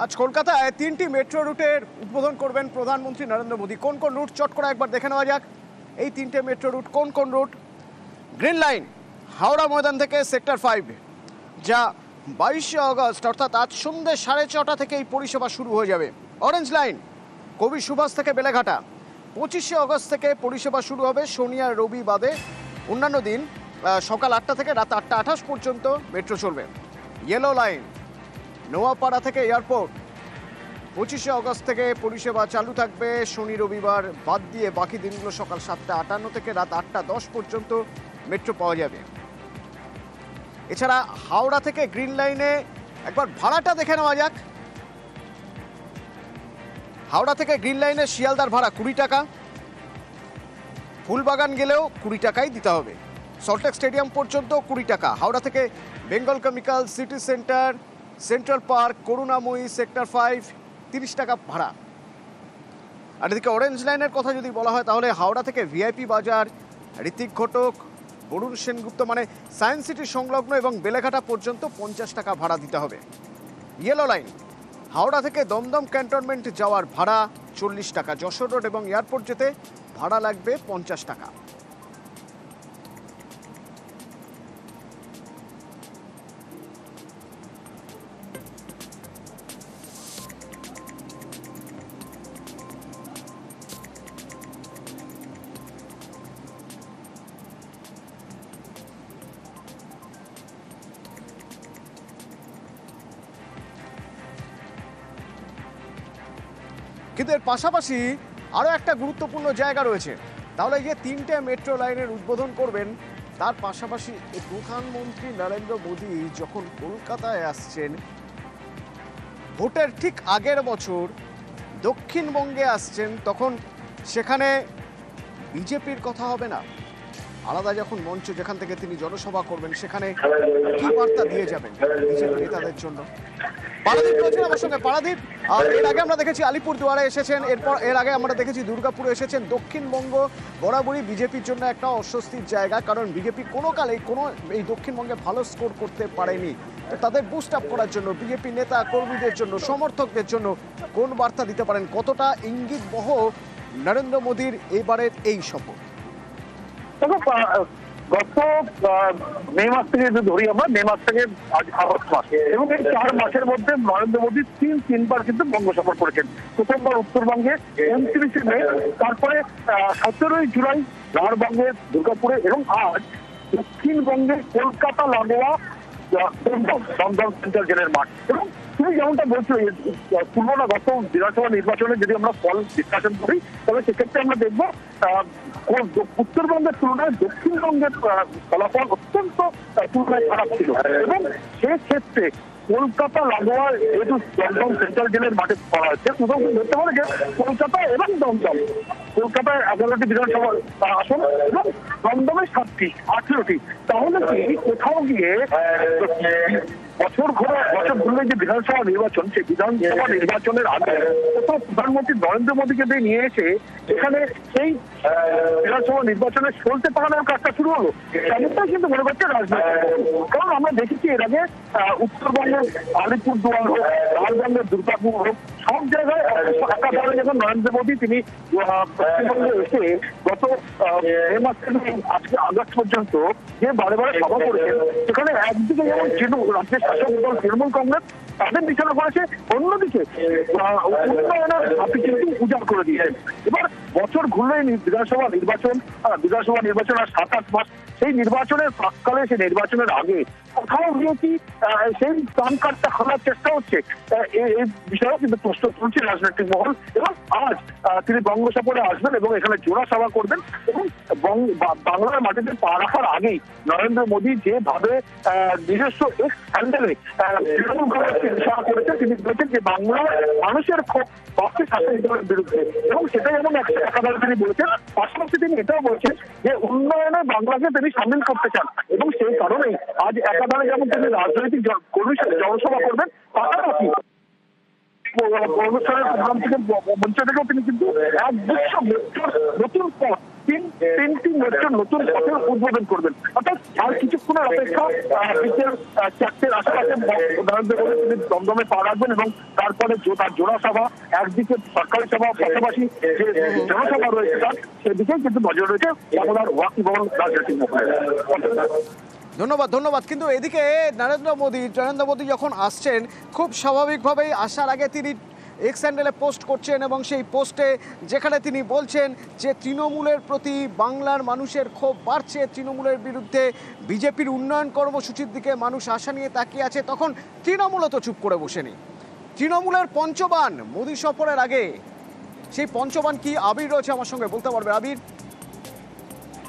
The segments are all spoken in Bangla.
আজ কলকাতায় 3টি মেট্রো রুটের উদ্বোধন করবেন প্রধানমন্ত্রী নরেন্দ্র মোদী। কোন কোন রুট চট করে একবার দেখে নেওয়া যাক। এই 3টে মেট্রো রুট কোন কোন root? Green line Howrah Maidan থেকে সেক্টর 5, যা 22শে আগস্ট অর্থাৎ আজ সন্ধ্যে 6:30 থেকে এই পরিষেবা শুরু হয়ে যাবে। অরেঞ্জ লাইন কবি সুভাষ থেকে বেলেঘাটা, 25শে আগস্ট থেকে পরিষেবা শুরু হবে। শনি আর রবি বাদে অন্যান্য দিন সকাল 8টা থেকে রাত 8টা 28 পর্যন্ত মেট্রো চলবে। ইয়েলো লাইন নোয়াপাড়া থেকে এয়ারপোর্ট, 25শে আগস্ট থেকে পরিষেবা চালু থাকবে। শনি রবিবার বাদ দিয়ে বাকি দিনগুলো সকাল 7:58 থেকে রাত 8টা 10 পর্যন্ত মেট্রো পাওয়া যাবে। এছাড়া হাওড়া থেকে গ্রিন লাইনে একবার ভাড়াটা দেখে নেওয়া যাক। হাওড়া থেকে গ্রিন লাইনে শিয়ালদার ভাড়া 20 টাকা, ফুলবাগান গেলেও 20 টাকাই দিতে হবে। সল্টলেক স্টেডিয়াম পর্যন্ত 20 টাকা। হাওড়া থেকে Bengal chemical, city centre, central park, Karunamoyee, sector 5 30 টাকা ভাড়া। আর এদিকে অরেঞ্জ লাইনের কথা যদি বলা হয় তাহলে হাওড়া থেকে ভিআইপি বাজার, ঋতিক ঘটক, বরুণ সেনগুপ্ত মানে সায়েন্স সিটি সংলগ্ন এবং বেলেঘাটা পর্যন্ত 50 টাকা ভাড়া দিতে হবে। ইয়েলো লাইন হাওড়া থেকে দমদম ক্যান্টনমেন্ট যাওয়ার ভাড়া 40 টাকা। যশোর রোড এবং এয়ারপোর্ট যেতে ভাড়া লাগবে 50 টাকা। কিন্তু এর পাশাপাশি আরও একটা গুরুত্বপূর্ণ জায়গা রয়েছে। তাহলে এই যে 3টে মেট্রো লাইনের উদ্বোধন করবেন, তার পাশাপাশি এই প্রধানমন্ত্রী নরেন্দ্র মোদী যখন কলকাতায় আসছেন, ভোটের ঠিক আগের বছর দক্ষিণবঙ্গে আসছেন, তখন সেখানে বিজেপির কথা হবে না। আলাদা যখন মঞ্চ যেখান থেকে তিনি জনসভা করবেন, সেখানে কি বার্তা দিয়ে যাবেন বিজেপি নেতাদের জন্য? পারাদীপ রয়েছেন আমার সঙ্গে। পারাদীপ, এর আগে আমরা দেখেছি আলিপুরদুয়ারে এসেছেন, এর আগে আমরা দেখেছি দুর্গাপুরে এসেছেন। দক্ষিণবঙ্গ বরাবরই বিজেপির জন্য একটা অস্বস্তির জায়গা, কারণ বিজেপি কোনো কালে এই দক্ষিণবঙ্গে ভালো স্কোর করতে পারেনি। তো তাদের বুস্ট আপ করার জন্য বিজেপি নেতা কর্মীদের জন্য, সমর্থকদের জন্য কোন বার্তা দিতে পারেন? কতটা ইঙ্গিতবহ নরেন্দ্র মোদীর এবারের এই শপথ? গত মে মাস থেকে যদি ধরি আমরা, মে মাস থেকে আজ আগস্ট মাস, এবং এই 4 মাসের মধ্যে নরেন্দ্র মোদী তিনবার কিন্তু বঙ্গ সফর করেছেন। প্রথমবার উত্তরবঙ্গে 29শে মে, তারপরে 17ই জুলাই ঝাড়বঙ্গে দুর্গাপুরে, এবং আজ দক্ষিণবঙ্গে কলকাতা লাগোয়া দমদম সেন্ট্রাল জেলের মাঠ। এবং তুমি যেমনটা বলছো, তুলনা গত বিধানসভা নির্বাচনে যদি আমরা ফল ডিসকাশন করি, তবে সেক্ষেত্রে আমরা দেখবো উত্তরবঙ্গের তুলনায় দক্ষিণবঙ্গের ফলাফল অত্যন্ত তুলনায় খারাপ ছিল। এবং সেক্ষেত্রে কলকাতা লাগোয়া যেহেতু দমদম সেন্ট্রাল জেলের মাঠে করা হচ্ছে, সুতরাং বলতে পারে যে কলকাতা এবং দমদম, কলকাতায় 11টি বিধানসভা আসন এবং দমদমে 7টি, 18টি। তাহলে কি কোথাও গিয়ে বছর ঘুরলে যে বিধানসভা নির্বাচন, সেই বিধানসভা নির্বাচনের আগে কোথাও প্রধানমন্ত্রী নরেন্দ্র মোদীকে দিয়ে নিয়ে এসে এখানে সেই বিধানসভা নির্বাচনে সলতে পাকানোর কাজটা শুরু হলো, তেমনটাই কিন্তু মনে করছে রাজনীতি। কারণ আমরা দেখেছি এর আগে উত্তরবঙ্গের আলিপুরদুয়ার হোক, ঝাড়খণ্ডের দুর্গাপুর হোক, সব জায়গায় একাধারে যখন নরেন্দ্র মোদী তিনি পশ্চিমবঙ্গে এসে গত মে মাস থেকে আজকে আগস্ট পর্যন্ত যে বারে বারে সভা করেছেন, সেখানে একদিকে যেমন রাজ্যের শাসক দল তৃণমূল কংগ্রেস তাদের বিছানা করেছে, অন্যদিকে উন্নয়নের আপনি কিন্তু উজাড় করে দিয়েছেন। এবার বছর ঘুরলেই বিধানসভা নির্বাচন আর 7-8 মাস, সেই নির্বাচনের প্রাককালে, সেই নির্বাচনের আগে কোথাও গিয়ে কি সেই প্রাণ কার্ডটা খোলার চেষ্টা হচ্ছে, এই বিষয়েও কিন্তু প্রশ্ন তুলছে রাজনৈতিক মহল। এবং আজ তিনি বঙ্গ সফরে আসবেন এবং এখানে জোড়া সভা করবেন, এবং বাংলার মাটিতে পা রাখার আগেই নরেন্দ্র মোদী যেভাবে নিজস্ব এক্স হ্যান্ডেলে তৃণমূল কংগ্রেসকে ইশারা করেছেন, তিনি বলেছেন যে বাংলার মানুষের ক্ষোভ বাকি শাসক দলের বিরুদ্ধে, এবং সেটাই এমন একাধারে তিনি বলেছেন। পাশাপাশি তিনি এটাও বলছেন যে উন্নয়নে বাংলাকে তিনি সামিল করতে চান, এবং সেই কারণেই আজ একাধারে যেমন তিনি রাজনৈতিক কর্মী জনসভা করবেন, পাশাপাশি অনুষ্ঠানের প্রোগ্রাম থেকে মঞ্চ থেকেও তিনি কিন্তু এক বিশ্ব নতুন পথ তিনটি মেট্রো নতুন পথের উদ্বোধন করবেন। অর্থাৎ আর কিছুক্ষণের অপেক্ষা, বিকেল 4টের আশেপাশে নরেন্দ্র মোদী তিনি দমদমে পা রাখবেন এবং তারপরে তার জোড়া সভা, একদিকে সরকারি সভা, পাশাপাশি যে জনসভা রয়েছে তার সেদিকেই কিন্তু নজর রয়েছে বাংলার ওয়াকিবহল রাজনৈতিক মহলে। ধন্যবাদ। কিন্তু এদিকে নরেন্দ্র মোদী যখন আসছেন, খুব স্বাভাবিকভাবেই আসার আগে তিনি এক্স হ্যান্ডেলে পোস্ট করছেন এবং সেই পোস্টে যেখানে তিনি বলছেন যে তৃণমূলের প্রতি বাংলার মানুষের ক্ষোভ বাড়ছে, তৃণমূলের বিরুদ্ধে বিজেপির উন্নয়ন কর্মসূচির দিকে মানুষ আশা নিয়ে তাকিয়ে আছে, তখন তৃণমূলও তো চুপ করে বসেনি। তৃণমূলের পঞ্চবান মোদী সফরের আগে, সেই পঞ্চবান কি আবির রয়েছে আমার সঙ্গে বলতে পারবে আবির?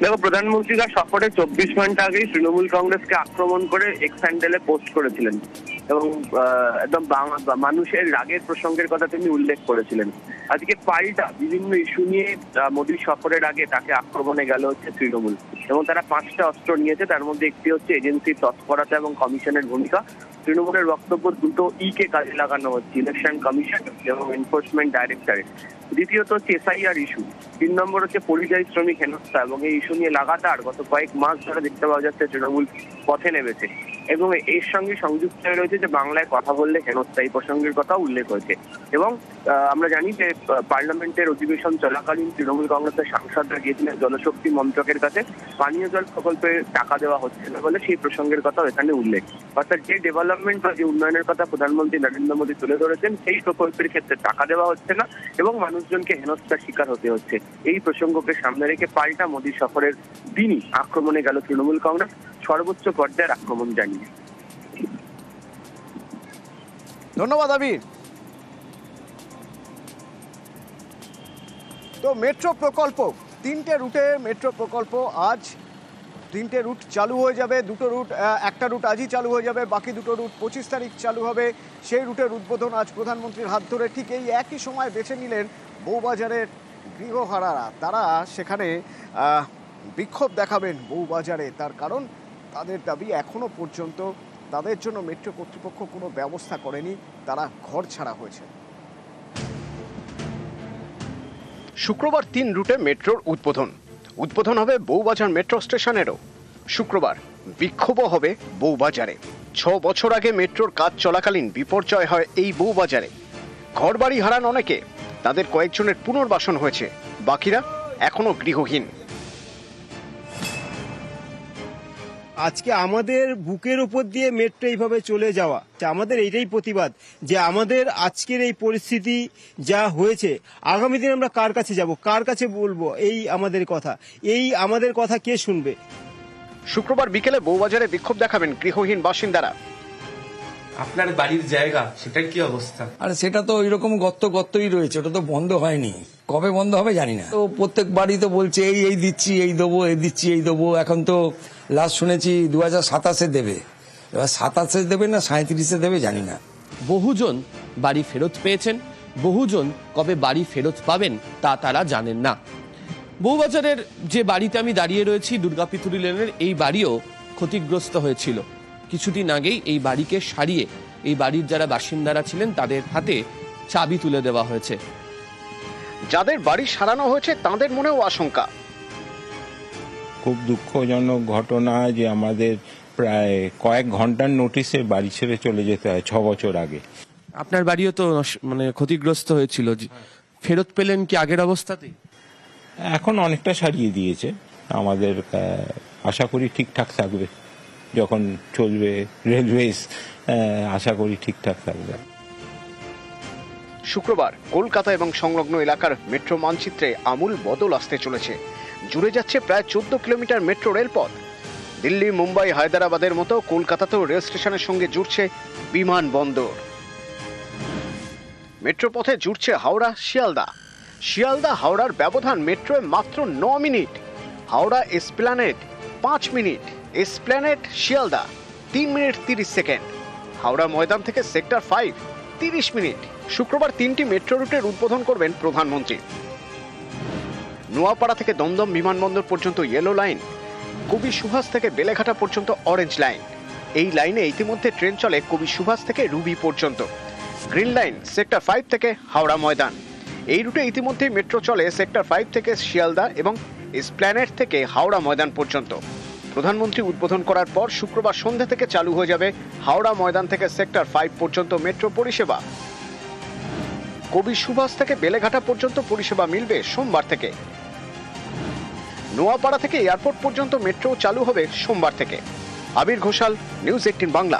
দেখো, প্রধানমন্ত্রীরা সফরে 24 ঘন্টা আগেই তৃণমূল কংগ্রেসকে আক্রমণ করে এক্স হ্যান্ডেলে পোস্ট করেছিলেন এবং একদম মানুষের রাগের প্রসঙ্গের কথা তিনি উল্লেখ করেছিলেন। আজকে পাল্টা বিভিন্ন ইস্যু নিয়ে মোদীর সফরের আগে তাকে আক্রমণে গেল হচ্ছে তৃণমূল, এবং তারা 5টা অস্ত্র নিয়েছে। তার মধ্যে একটি হচ্ছে এজেন্সির তৎপরতা এবং কমিশনের ভূমিকা। তৃণমূলের বক্তব্য দুটো কে কাজে লাগানো হচ্ছে, ইলেকশন কমিশন এবং এনফোর্সমেন্ট ডাইরেক্টরেট। দ্বিতীয়ত হচ্ছে এসআইআর ইস্যু। 3 নম্বর হচ্ছে পরিযায়ী শ্রমিক হেনস্থা, এবং এই ইস্যু নিয়ে লাগাতার গত কয়েক মাস ধরে দেখতে পাওয়া যাচ্ছে তৃণমূল পথে নেমেছে। এবং এর সঙ্গে সংযুক্ত হয়ে রয়েছে যে বাংলায় কথা বললে হেনস্থা, এই প্রসঙ্গের কথা উল্লেখ হয়েছে। এবং আমরা জানি যে পার্লামেন্টের অধিবেশন চলাকালীন তৃণমূল কংগ্রেসের সাংসদরা গিয়েছিলেন জলশক্তি মন্ত্রকের কাছে, পানীয় জল প্রকল্পে টাকা দেওয়া হচ্ছে না বলে সেই প্রসঙ্গের কথা এখানে উল্লেখ। অর্থাৎ যে ডেভেলপমেন্ট বা যে উন্নয়নের কথা প্রধানমন্ত্রী নরেন্দ্র মোদী তুলে ধরেছেন, সেই প্রকল্পের ক্ষেত্রে টাকা দেওয়া হচ্ছে না এবং মানুষজনকে হেনস্থার শিকার হতে হচ্ছে। এই প্রসঙ্গকে সামনে রেখে পাল্টা মোদী সফরের দিনই আক্রমণে গেল তৃণমূল কংগ্রেস, সর্বোচ্চ পর্যায়ের আক্রমণ জানিয়ে। ধন্যবাদ আবির। তো মেট্রো প্রকল্প, 3টে রুটে মেট্রো প্রকল্প, আজ 3টে রুট চালু হয়ে যাবে। একটা রুট আজই চালু হয়ে যাবে, বাকি দুটো রুট 25 তারিখ চালু হবে। সেই রুটের উদ্বোধন আজ প্রধানমন্ত্রীর হাত ধরে ঠিক এই একই সময় বেছে নিলেন বউবাজারের গৃহহারারা। তারা সেখানে বিক্ষোভ দেখাবেন বউবাজারে, তার কারণ তাদের দাবি এখনো পর্যন্ত তাদের জন্য মেট্রো কর্তৃপক্ষ কোনো ব্যবস্থা করেনি, তারা ঘর ছাড়া হয়েছে। শুক্রবার 3 রুটে মেট্রোর উদ্বোধন হবে বউবাজার মেট্রো স্টেশনেরও। শুক্রবার বিক্ষোভও হবে বউবাজারে। 6 বছর আগে মেট্রোর কাজ চলাকালীন বিপর্যয় হয় এই বউবাজারে। ঘরবাড়ি হারান অনেকে, তাদের কয়েকজনের পুনর্বাসন হয়েছে, বাকিরা এখনো গৃহহীন। আজকে আমাদের বুকের উপর দিয়ে মেট্রো এইভাবে চলে যাওয়া, আমাদের এইটাই প্রতিবাদ যে আমাদের আজকের এই পরিস্থিতি যা হয়েছে, আগামী দিন আমরা কার কাছে যাব, কার কাছে বলবো এই আমাদের কথা কে শুনবে? শুক্রবার বিকেলে বউবাজারে বিক্ষোভ দেখাবেন গৃহহীন বাসিন্দারা। আপনার বাড়ির জায়গা, সেটার কি অবস্থা? আর সেটা তো ওইরকম গর্তই রয়েছে, ওটা তো বন্ধ হয়নি। কবে বন্ধ হবে জানি না। তো প্রত্যেক বাড়ি তো বলছে এই দিচ্ছি, এই দেবো, এই দিচ্ছি, এই দেবো। এখন তো লাস্ট শুনেছি 2027-এ দেবে। এবার 27-এ দেবে না 37-এ দেবে জানি না। বহুজন বাড়ি ফেরত পেয়েছেন, বহুজন কবে বাড়ি ফেরত পাবেন তা তারা জানেন না। বউবাজারের যে বাড়িতে আমি দাঁড়িয়ে রয়েছি, দুর্গাপিতুরি লেনের, এই বাড়িও ক্ষতিগ্রস্ত হয়েছিল। কিছুদিন আগেই এই বাড়িকে সারিয়ে এই বাড়ির যারা বাসিন্দারা ছিলেন তাদের হাতে চাবি তুলে দেওয়া হয়েছে। যাদের বাড়ি সারানো হয়েছে তাদের মনেও আশঙ্কা। খুব দুঃখজনক ঘটনা যে আমাদের প্রায় কয়েক ঘন্টার নোটিশে বাড়ি ছেড়ে চলে যেতে হয় 6 বছর আগে। আপনার বাড়িও তো ক্ষতিগ্রস্ত হয়েছিল, ফেরত পেলেন কি আগের অবস্থাতেই? এখন অনেকটা সারিয়ে দিয়েছে, আমাদের আশা করি ঠিকঠাক থাকবে, যখন চলবে রেলওয়েজ আশা করি ঠিকঠাক থাকবে। শুক্রবার কলকাতা এবং সংলগ্ন এলাকার মেট্রো মানচিত্রে আমূল বদল আসতে চলেছে। জুড়ে যাচ্ছে প্রায় 14 কিলোমিটার মেট্রো রেলপথ। দিল্লি, মুম্বাই, হায়দ্রাবাদের মতো কলকাতাতেও রেল স্টেশনের সঙ্গে জুড়ছে বিমানবন্দর। মেট্রো পথে জুড়ছে হাওড়া, শিয়ালদা হাওড়ার ব্যবধান মেট্রোয় মাত্র 9 minute. Howrah Esplanade 5 minute, Esplanade Sealdah 3 minute 30 second, Howrah Maidan থেকে সেক্টর 5 30 মিনিট। শুক্রবার 3টি মেট্রো রুটের উদ্বোধন করবেন প্রধানমন্ত্রী। নোয়াপাড়া থেকে দমদম বিমানবন্দর পর্যন্ত ইয়েলো লাইন, কবি সুভাষ থেকে বেলেঘাটা পর্যন্ত অরেঞ্জ লাইন। এই লাইনে ইতিমধ্যে ট্রেন চলে কবি সুভাষ থেকে রুবি পর্যন্ত। গ্রিন লাইন সেক্টর 5 থেকে হাওড়া ময়দান। এই রুটে ইতিমধ্যে মেট্রো চলে সেক্টর 5 থেকে শিয়ালদা এবং এসপ্ল্যানেড থেকে হাওড়া ময়দান পর্যন্ত। প্রধানমন্ত্রী উদ্বোধন করার পর শুক্রবার সন্ধ্যা থেকে চালু হয়ে যাবে হাওড়া ময়দান থেকে সেক্টর 5 পর্যন্ত মেট্রো পরিষেবা। কবি সুভাষ থেকে বেলেঘাটা পর্যন্ত পরিষেবা মিলবে সোমবার থেকে। নোয়াপাড়া থেকে এয়ারপোর্ট পর্যন্ত মেট্রো চালু হবে সোমবার থেকে। আবির ঘোষাল, নিউজ 18 বাংলা।